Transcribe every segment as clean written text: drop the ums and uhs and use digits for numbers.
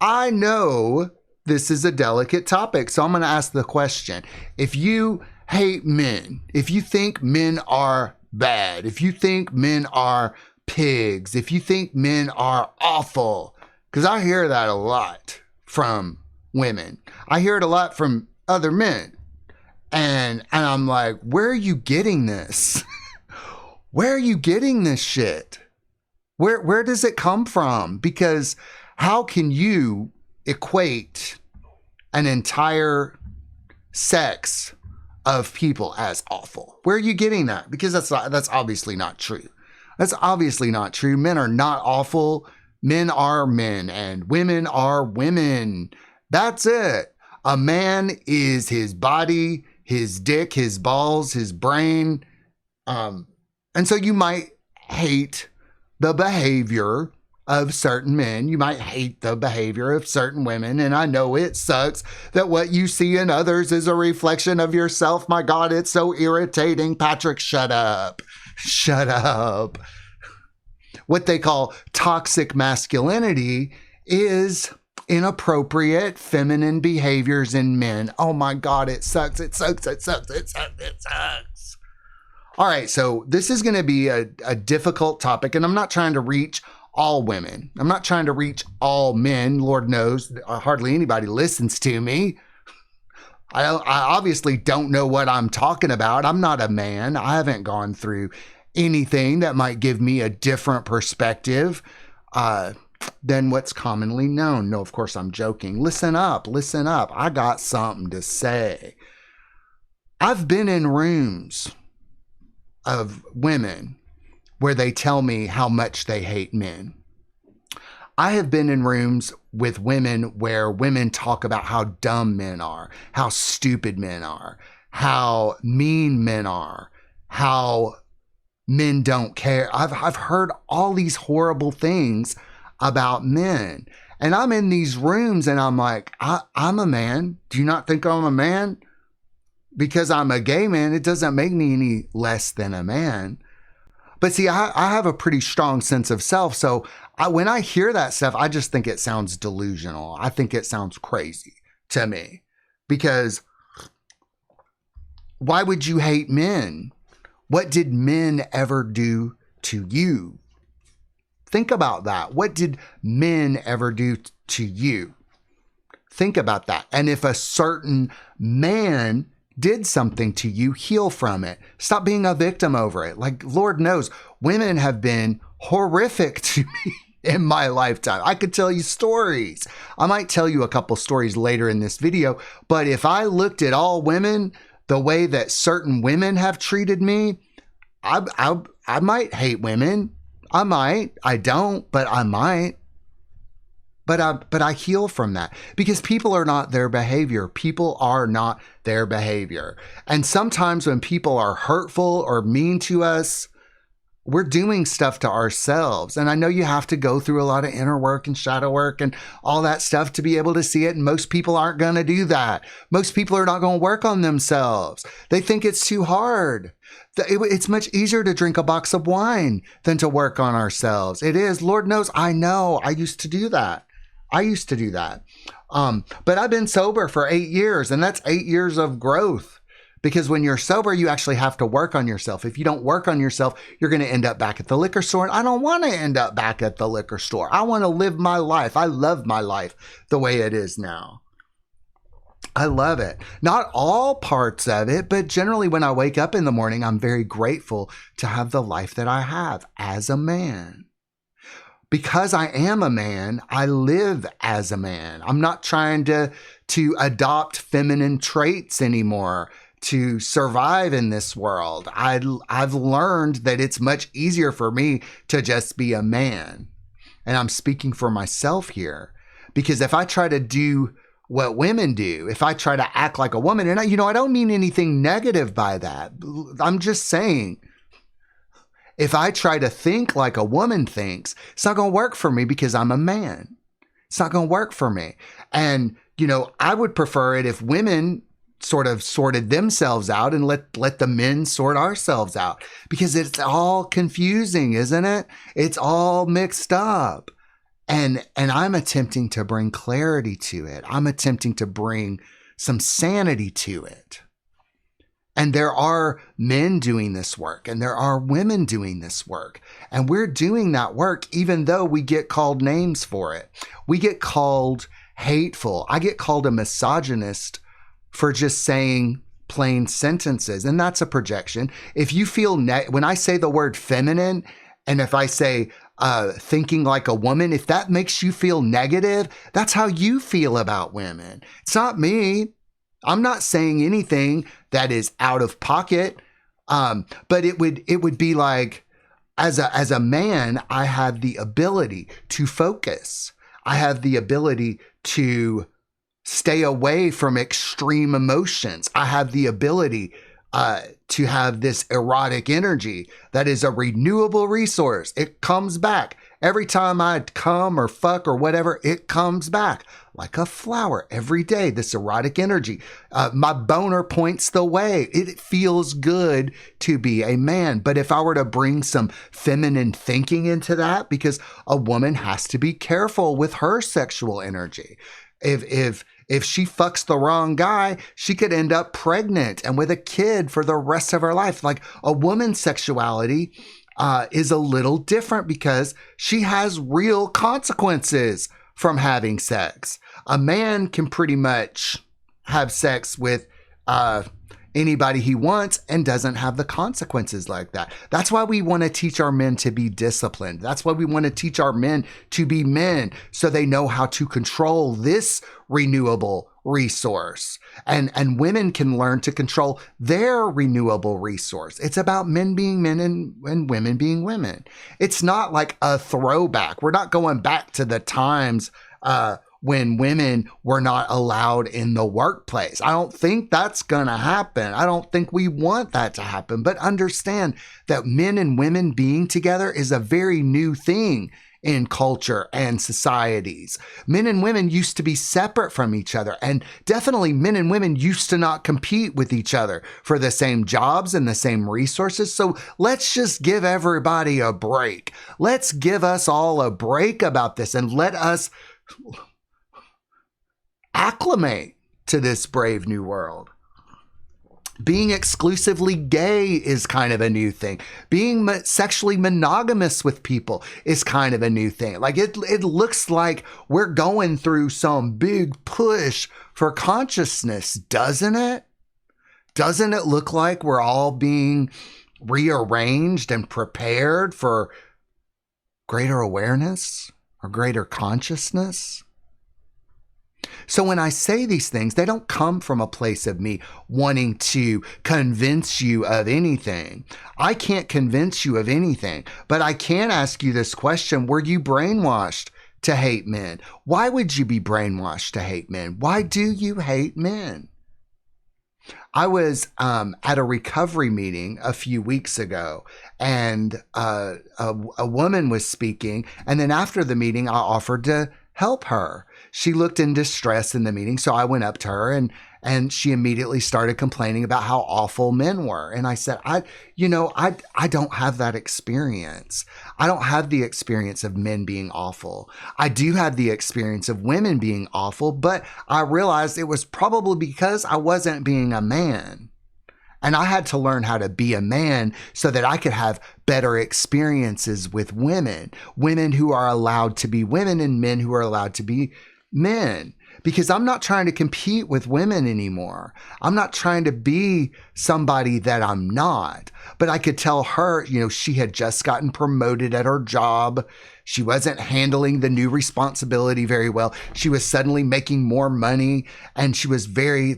I know this is a delicate topic, so I'm going to ask the question. If you hate men, if you think men are bad, if you think men are pigs, if you think men are awful, because I hear that a lot from women. I hear it a lot from other men. And I'm like, where are you getting this? Where are you getting this shit? Where does it come from? Because how can you equate an entire sex of people as awful? Where are you getting that? Because that's obviously not true. That's obviously not true. Men are not awful. Men are men and women are women. That's it. A man is his body, his dick, his balls, his brain. And so you might hate the behavior of certain men. You might hate the behavior of certain women. And I know it sucks that what you see in others is a reflection of yourself. My God, it's so irritating. Patrick, shut up. Shut up. What they call toxic masculinity is inappropriate feminine behaviors in men. Oh my God, it sucks. It sucks. It sucks. It sucks. It sucks. All right, so this is going to be a difficult topic, and I'm not trying to reach all women. I'm not trying to reach all men. Lord knows, hardly anybody listens to me. I obviously don't know what I'm talking about. I'm not a man. I haven't gone through anything that might give me a different perspective than what's commonly known. No, of course, I'm joking. Listen up. Listen up. I got something to say. I've been in rooms of women where they tell me how much they hate men. I have been in rooms with women where women talk about how dumb men are, how stupid men are, how mean men are, how men don't care. I've heard all these horrible things about men. And I'm in these rooms and I'm like, I'm a man. Do you not think I'm a man? Because I'm a gay man, it doesn't make me any less than a man. But see, I have a pretty strong sense of self. So when I hear that stuff, I just think it sounds delusional. I think it sounds crazy to me. Because why would you hate men? What did men ever do to you? Think about that. What did men ever do to you? Think about that. And if a certain man did something to you, heal from it. Stop being a victim over it. Like, Lord knows, women have been horrific to me in my lifetime. I could tell you stories. I might tell you a couple stories later in this video, but if I looked at all women the way that certain women have treated me, I might hate women. I might. I don't, but I might. But I heal from that because people are not their behavior. People are not their behavior. And sometimes when people are hurtful or mean to us, we're doing stuff to ourselves. And I know you have to go through a lot of inner work and shadow work and all that stuff to be able to see it. And most people aren't going to do that. Most people are not going to work on themselves. They think it's too hard. It's much easier to drink a box of wine than to work on ourselves. It is. Lord knows, I know. I used to do that. But I've been sober for 8 years, and that's 8 years of growth. Because when you're sober, you actually have to work on yourself. If you don't work on yourself, you're going to end up back at the liquor store. And I don't want to end up back at the liquor store. I want to live my life. I love my life the way it is now. I love it. Not all parts of it, but generally when I wake up in the morning, I'm very grateful to have the life that I have as a man. Because I am a man, I live as a man. I'm not trying to adopt feminine traits anymore to survive in this world. I've learned that it's much easier for me to just be a man. And I'm speaking for myself here. Because if I try to do what women do, if I try to act like a woman, and I don't mean anything negative by that. I'm just saying, if I try to think like a woman thinks, it's not going to work for me because I'm a man. It's not going to work for me. And, I would prefer it if women sort of sorted themselves out and let the men sort ourselves out, because it's all confusing, isn't it? It's all mixed up. And I'm attempting to bring clarity to it. I'm attempting to bring some sanity to it. And there are men doing this work, and there are women doing this work. And we're doing that work even though we get called names for it. We get called hateful. I get called a misogynist for just saying plain sentences, and that's a projection. If you feel, when I say the word feminine, and if I say thinking like a woman, if that makes you feel negative, that's how you feel about women. It's not me. I'm not saying anything that is out of pocket, but it would be like, as a man, I have the ability to focus. I have the ability to stay away from extreme emotions. I have the ability to have this erotic energy that is a renewable resource. It comes back. Every time I come or fuck or whatever, it comes back like a flower every day. This erotic energy. My boner points the way. It feels good to be a man. But if I were to bring some feminine thinking into that, because a woman has to be careful with her sexual energy. If she fucks the wrong guy, she could end up pregnant and with a kid for the rest of her life. Like, a woman's sexuality is a little different because she has real consequences from having sex. A man can pretty much have sex with anybody he wants and doesn't have the consequences like that. That's why we want to teach our men to be disciplined. That's why we want to teach our men to be men, so they know how to control this renewable resource. And women can learn to control their renewable resource. It's about men being men and women being women. It's not like a throwback. We're not going back to the times when women were not allowed in the workplace. I don't think that's going to happen. I don't think we want that to happen. But understand that men and women being together is a very new thing in culture and societies. Men and women used to be separate from each other, and definitely men and women used to not compete with each other for the same jobs and the same resources. So let's just give everybody a break. Let's give us all a break about this and let us acclimate to this brave new world. Being exclusively gay is kind of a new thing. Being sexually monogamous with people is kind of a new thing. Like, it looks like we're going through some big push for consciousness, doesn't it? Doesn't it look like we're all being rearranged and prepared for greater awareness or greater consciousness? So when I say these things, they don't come from a place of me wanting to convince you of anything. I can't convince you of anything, but I can ask you this question. Were you brainwashed to hate men? Why would you be brainwashed to hate men? Why do you hate men? I was at a recovery meeting a few weeks ago, and a woman was speaking, and then after the meeting, I offered to help her. She looked in distress in the meeting, so I went up to her, and she immediately started complaining about how awful men were. And I said, I don't have that experience. I don't have the experience of men being awful. I do have the experience of women being awful, but I realized it was probably because I wasn't being a man. And I had to learn how to be a man so that I could have better experiences with women who are allowed to be women and men who are allowed to be men. Because I'm not trying to compete with women anymore. I'm not trying to be somebody that I'm not. But I could tell her, she had just gotten promoted at her job. She wasn't handling the new responsibility very well. She was suddenly making more money, and she was very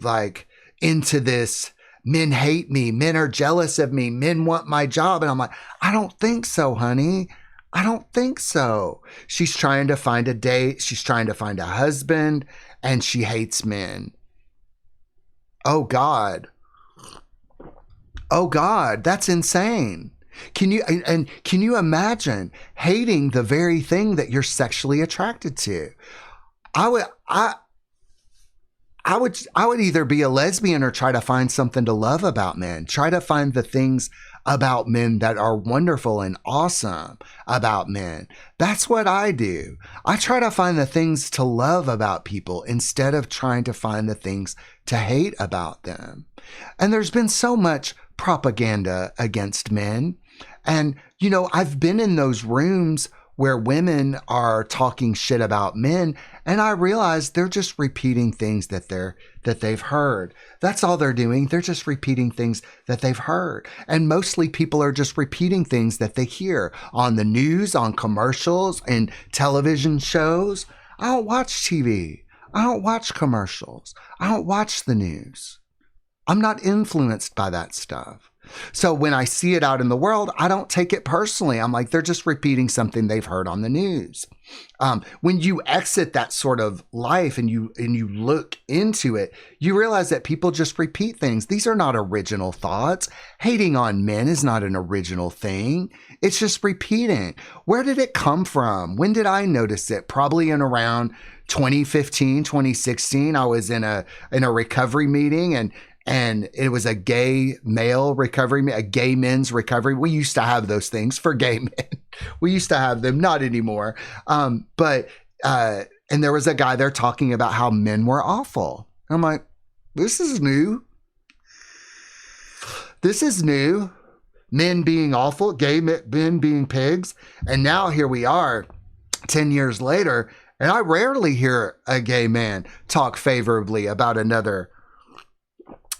into this. Men hate me. Men are jealous of me. Men want my job. And I'm like, I don't think so, honey. I don't think so. She's trying to find a date. She's trying to find a husband, and she hates men. Oh God. Oh God, that's insane. Can you imagine hating the very thing that you're sexually attracted to? I would either be a lesbian or try to find something to love about men. Try to find the things about men that are wonderful and awesome about men. That's what I do. I try to find the things to love about people instead of trying to find the things to hate about them. And there's been so much propaganda against men. And, I've been in those rooms where women are talking shit about men, and I realize they're just repeating things that they've heard. That's all they're doing. They're just repeating things that they've heard. And mostly people are just repeating things that they hear on the news, on commercials, and television shows. I don't watch TV. I don't watch commercials. I don't watch the news. I'm not influenced by that stuff. So when I see it out in the world, I don't take it personally. I'm like, they're just repeating something they've heard on the news. When you exit that sort of life and you look into it, you realize that people just repeat things. These are not original thoughts. Hating on men is not an original thing. It's just repeating. Where did it come from? When did I notice it? Probably in around 2015, 2016. I was in a recovery meeting, and it was a gay male recovery, a gay men's recovery. We used to have those things for gay men. We used to have them, not anymore. And there was a guy there talking about how men were awful. I'm like, this is new. This is new. Men being awful, gay men being pigs. And now here we are 10 years later, and I rarely hear a gay man talk favorably about another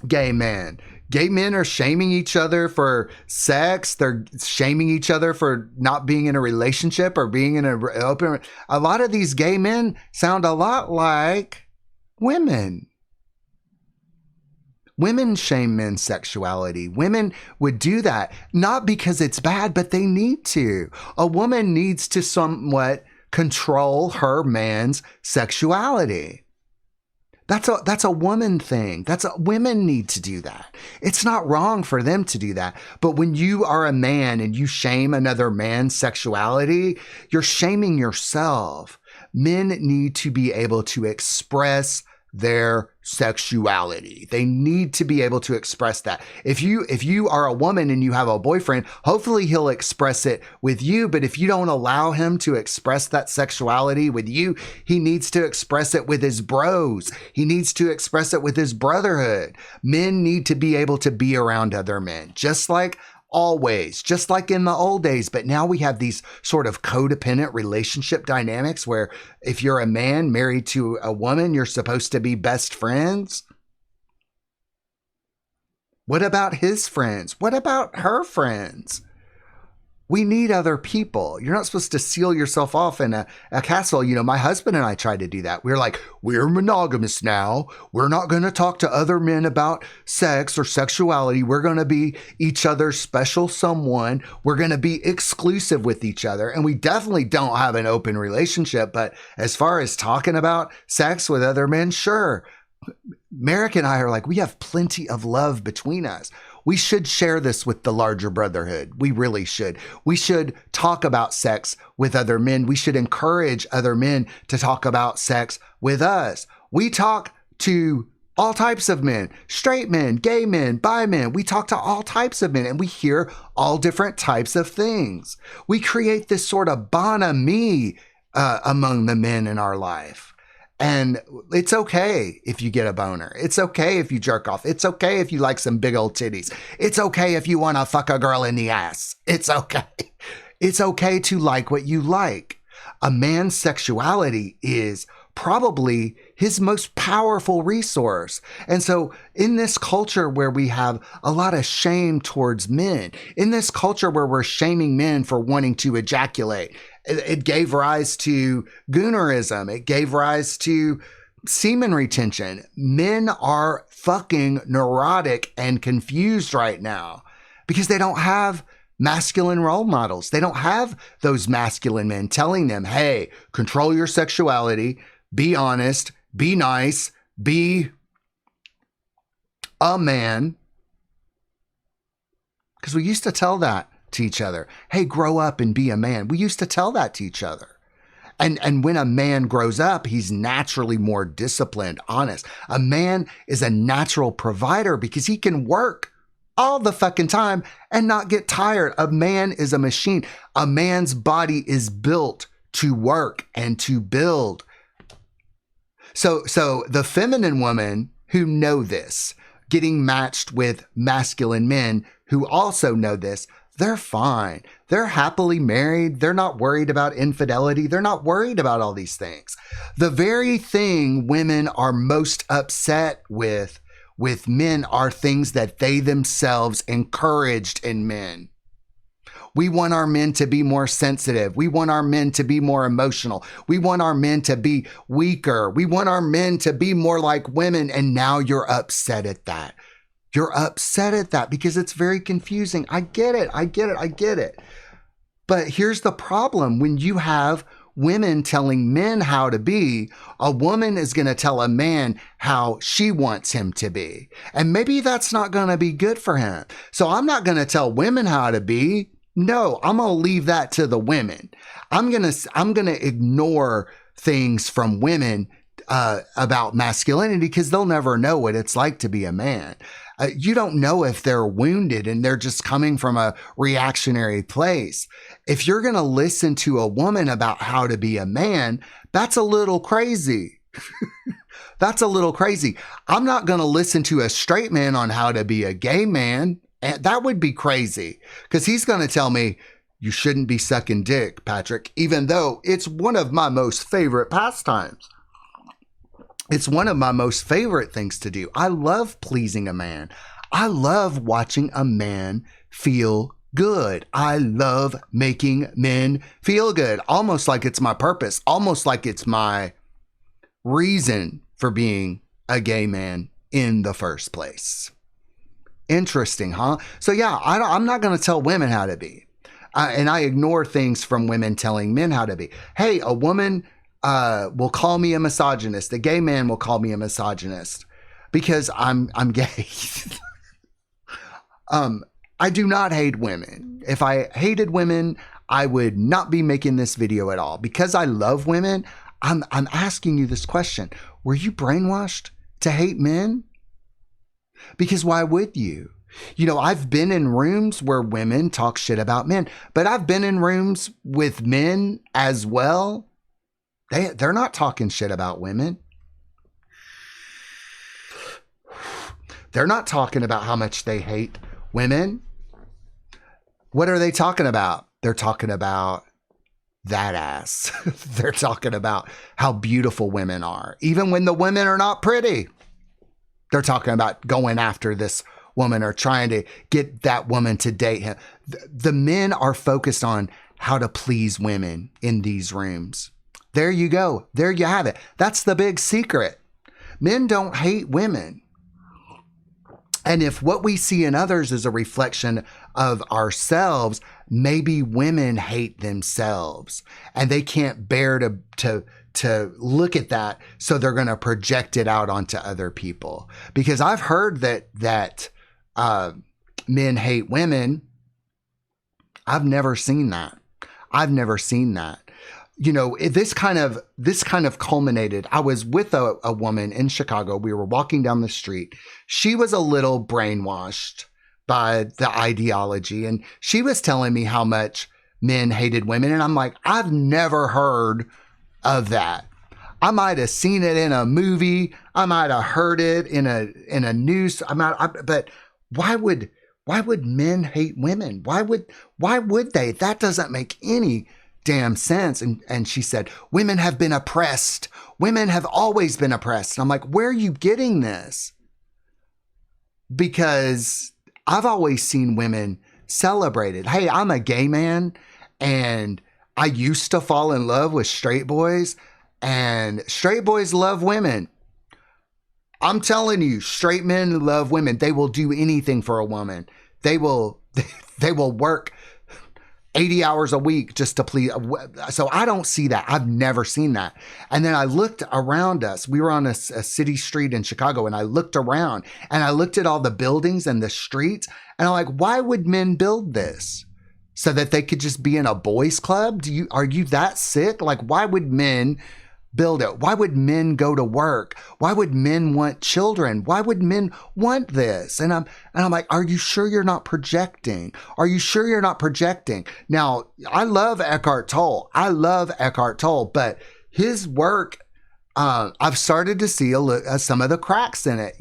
gay man. Gay men are shaming each other for sex. They're shaming each other for not being in a relationship or being in an open. A lot of these gay men sound a lot like women. Women shame men's sexuality. Women would do that, not because it's bad, but they need to. A woman needs to somewhat control her man's sexuality. That's a woman thing. Women need to do that. It's not wrong for them to do that. But when you are a man and you shame another man's sexuality, you're shaming yourself. Men need to be able to express their sexuality. They need to be able to express that. If you are a woman and you have a boyfriend, hopefully he'll express it with you. But if you don't allow him to express that sexuality with you, he needs to express it with his bros. He needs to express it with his brotherhood. Men need to be able to be around other men, just like always, just like in the old days. But now we have these sort of codependent relationship dynamics where if you're a man married to a woman, you're supposed to be best friends. What about his friends? What about her friends? We need other people. You're not supposed to seal yourself off in a castle. My husband and I tried to do that. We're like, we're monogamous now. We're not going to talk to other men about sex or sexuality. We're going to be each other's special someone. We're going to be exclusive with each other. And we definitely don't have an open relationship. But as far as talking about sex with other men, sure. Merrick and I are like, we have plenty of love between us. We should share this with the larger brotherhood. We really should. We should talk about sex with other men. We should encourage other men to talk about sex with us. We talk to all types of men, straight men, gay men, bi men. We talk to all types of men and we hear all different types of things. We create this sort of bonhomie among the men in our life. And it's okay if you get a boner. It's okay if you jerk off. It's okay if you like some big old titties. It's okay if you want to fuck a girl in the ass. It's okay. It's okay to like what you like. A man's sexuality is probably his most powerful resource. And so in this culture where we have a lot of shame towards men, in this culture where we're shaming men for wanting to ejaculate, it gave rise to goonerism. It gave rise to semen retention. Men are fucking neurotic and confused right now because they don't have masculine role models. They don't have those masculine men telling them, hey, control your sexuality, be honest, be nice, be a man. Because we used to tell that to each other. Hey, grow up and be a man. We used to tell that to each other. And when a man grows up, he's naturally more disciplined, honest. A man is a natural provider because he can work all the fucking time and not get tired. A man is a machine. A man's body is built to work and to build. So the feminine women who know this, getting matched with masculine men who also know this, they're fine. They're happily married. They're not worried about infidelity. They're not worried about all these things. The very thing women are most upset with men are things that they themselves encouraged in men. We want our men to be more sensitive. We want our men to be more emotional. We want our men to be weaker. We want our men to be more like women. And now you're upset at that. You're upset at that because it's very confusing. I get it. But here's the problem. When you have women telling men how to be, a woman is going to tell a man how she wants him to be. And maybe that's not going to be good for him. So I'm not going to tell women how to be. No, I'm going to leave that to the women. I'm going to ignore things from women about masculinity because they'll never know what it's like to be a man. You don't know if they're wounded and they're just coming from a reactionary place. If you're going to listen to a woman about how to be a man, that's a little crazy. That's a little crazy. I'm not going to listen to a straight man on how to be a gay man. And that would be crazy because he's going to tell me, you shouldn't be sucking dick, Patrick, even though it's one of my most favorite pastimes. It's one of my most favorite things to do. I love pleasing a man. I love watching a man feel good. I love making men feel good, almost like it's my purpose, almost like it's my reason for being a gay man in the first place. Interesting, huh? So yeah, I'm not going to tell women how to be. And I ignore things from women telling men how to be. Hey, a woman will call me a misogynist. A gay man will call me a misogynist because I'm gay. I do not hate women. If I hated women, I would not be making this video at all. Because I love women, I'm asking you this question. Were you brainwashed to hate men? Because why would you? You know, I've been in rooms where women talk shit about men, but I've been in rooms with men as well. They're not talking shit about women. They're not talking about how much they hate women. What are they talking about? They're talking about that ass. They're talking about how beautiful women are. Even when the women are not pretty, they're talking about going after this woman or trying to get that woman to date him. The men are focused on how to please women in these rooms. There you go. There you have it. That's the big secret. Men don't hate women. And if what we see in others is a reflection of ourselves, maybe women hate themselves and they can't bear to look at that. So they're going to project it out onto other people. Because I've heard that men hate women. I've never seen that. You know, this kind of culminated. I was with a woman in Chicago. We were walking down the street. She was a little brainwashed by the ideology. And she was telling me how much men hated women. And I'm like, I've never heard of that. I might have seen it in a movie. I might have heard it in a news. But why would men hate women? Why would they? That doesn't make any damn sense. And she said, women have been oppressed. Women have always been oppressed. And I'm like, where are you getting this? Because I've always seen women celebrated. Hey, I'm a gay man and I used to fall in love with straight boys and straight boys love women. I'm telling you, straight men love women. They will do anything for a woman. They will work 80 hours a week just to please. So I don't see that. I've never seen that. And then I looked around us. We were on a city street in Chicago and I looked around and I looked at all the buildings and the streets and I'm like, why would men build this? so that they could just be in a boys club? Are you that sick? Like, why would men build it? Why would men go to work? Why would men want children? Why would men want this? And I'm like, are you sure you're not projecting? Are you sure you're not projecting? Now, I love Eckhart Tolle. But his work, I've started to see some of the cracks in it.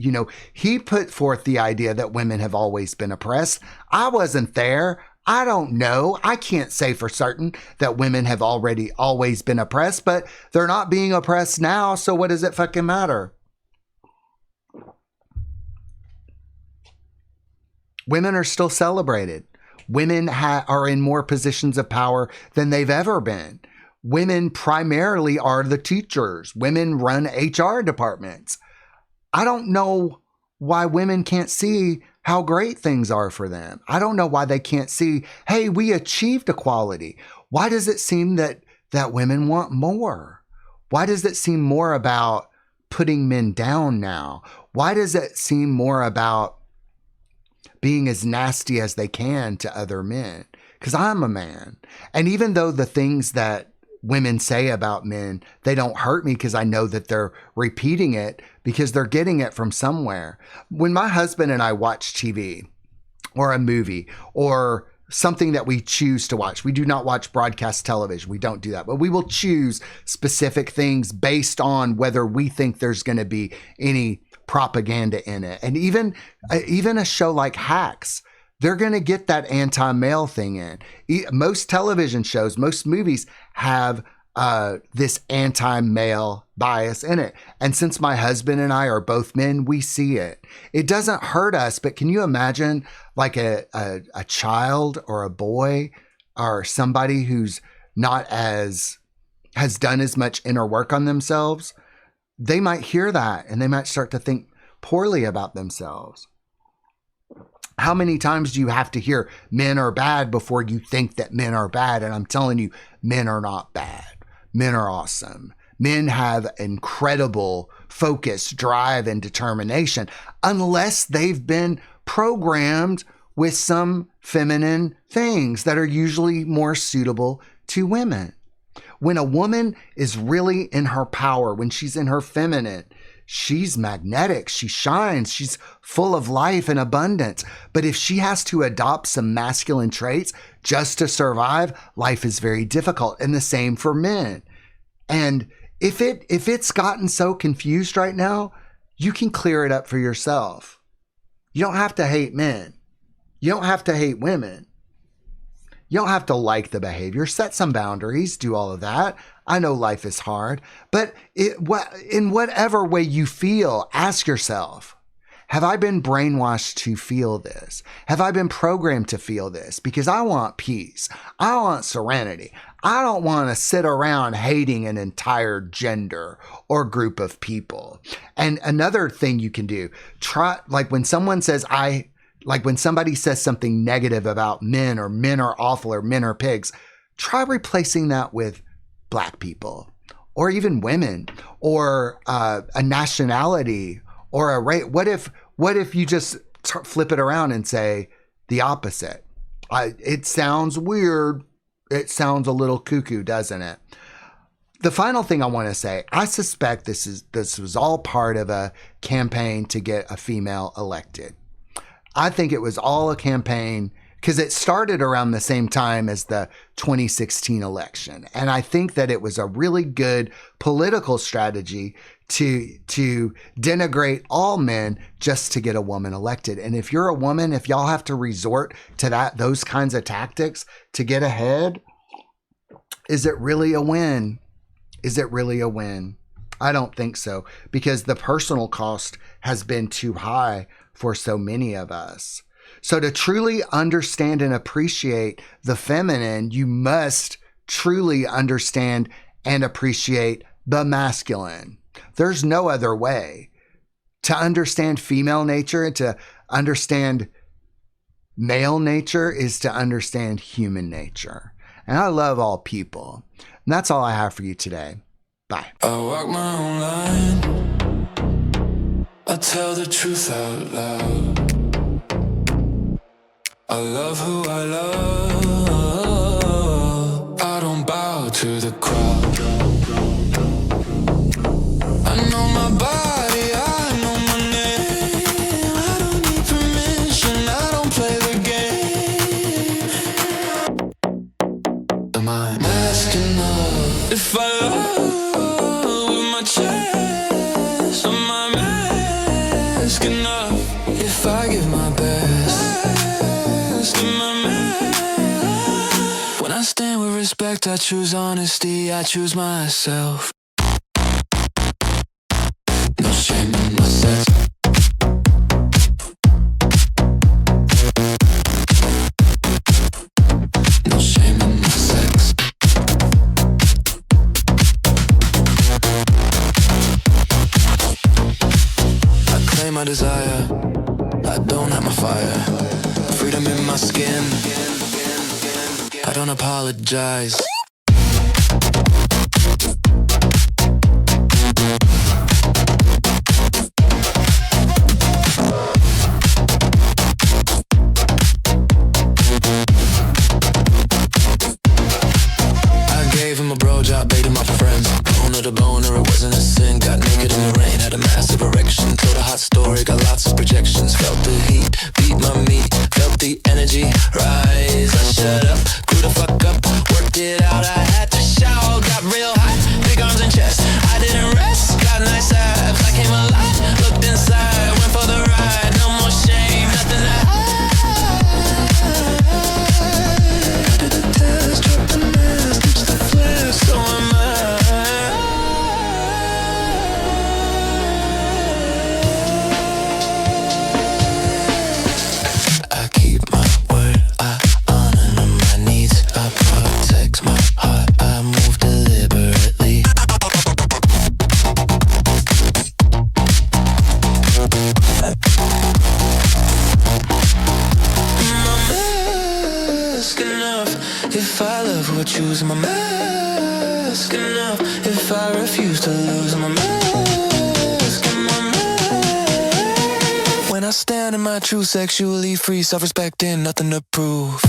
He put forth the idea that women have always been oppressed. I wasn't there. I don't know. I can't say for certain that women have always been oppressed, but they're not being oppressed now. So what does it fucking matter? Women are still celebrated. Women are in more positions of power than they've ever been. Women primarily are the teachers. Women run HR departments. I don't know why women can't see how great things are for them. I don't know why they can't see, hey, we achieved equality. Why does it seem that women want more? Why does it seem more about putting men down now? Why does it seem more about being as nasty as they can to other men? Because I'm a man. And even though the things that women say about men, they don't hurt me because I know that they're repeating it because they're getting it from somewhere. When my husband and I watch TV or a movie or something that we choose to watch, we do not watch broadcast television. We don't do that, but we will choose specific things based on whether we think there's going to be any propaganda in it. And even a show like Hacks, they're going to get that anti-male thing in. Most television shows, most movies have this anti-male bias in it. And since my husband and I are both men, we see it. It doesn't hurt us, but can you imagine like a child or a boy or somebody who's has done as much inner work on themselves? They might hear that and they might start to think poorly about themselves. How many times do you have to hear men are bad before you think that men are bad? And I'm telling you, men are not bad. Men are awesome. Men have incredible focus, drive, and determination, unless they've been programmed with some feminine things that are usually more suitable to women. When a woman is really in her power, when she's in her feminine, she's magnetic, she shines, she's full of life and abundance. But if she has to adopt some masculine traits just to survive, life is very difficult. And the same for men. And if it's gotten so confused right now, you can clear it up for yourself. You don't have to hate men. You don't have to hate women. You don't have to like the behavior. Set some boundaries, do all of that. I know life is hard, but in whatever way you feel, ask yourself, have I been brainwashed to feel this? Have I been programmed to feel this? Because I want peace. I want serenity. I don't want to sit around hating an entire gender or group of people. And another thing you can do, when somebody says something negative about men or men are awful or men are pigs, try replacing that with Black people or even women or a nationality or a race. What if you just flip it around and say the opposite? It sounds weird. It sounds a little cuckoo, doesn't it? The final thing I want to say, I suspect this was all part of a campaign to get a female elected. I think it was all a campaign because it started around the same time as the 2016 election. And I think that it was a really good political strategy to denigrate all men just to get a woman elected. And if you're a woman, if y'all have to resort to those kinds of tactics to get ahead, is it really a win? Is it really a win? I don't think so, because the personal cost has been too high for so many of us. So to truly understand and appreciate the feminine, you must truly understand and appreciate the masculine. There's no other way. To understand female nature and to understand male nature is to understand human nature. And I love all people. And that's all I have for you today. Bye. I walk my own line. I tell the truth out loud. I love who I love. the crowd. I know my body, I know my name. I don't need permission, I don't play the game. Am I masking up? If I love with my chest, am I masking up? If I give my best, am I masking? When I stand with respect, I choose honesty, I choose myself. No shame in my sex. No shame in my sex. I claim my desire, I don't have my fire. Freedom in my skin, I don't apologize. Job baiting my friends, boner to boner, it wasn't a sin. Got naked in the rain, had a massive erection. Told a hot story, got lots of projections. Felt the heat, beat my meat, felt the energy rise. I shut up, grew the fuck up, worked it out. I had to shout, got real hot, big arms and chest. I didn't rest, got nice abs. I came alive, looked inside, went for the ride. No more shame, nothing to hide. Did the test, dropped the mask, ditched the flash. So am I keep my word, I honor my needs, I protect my heart, I move deliberately. Am I mask enough? If I love what choose, am I mask enough? If I refuse to lose, am I mask? Am I mask? When I stand in my true, sexually free, self-respecting, nothing to prove.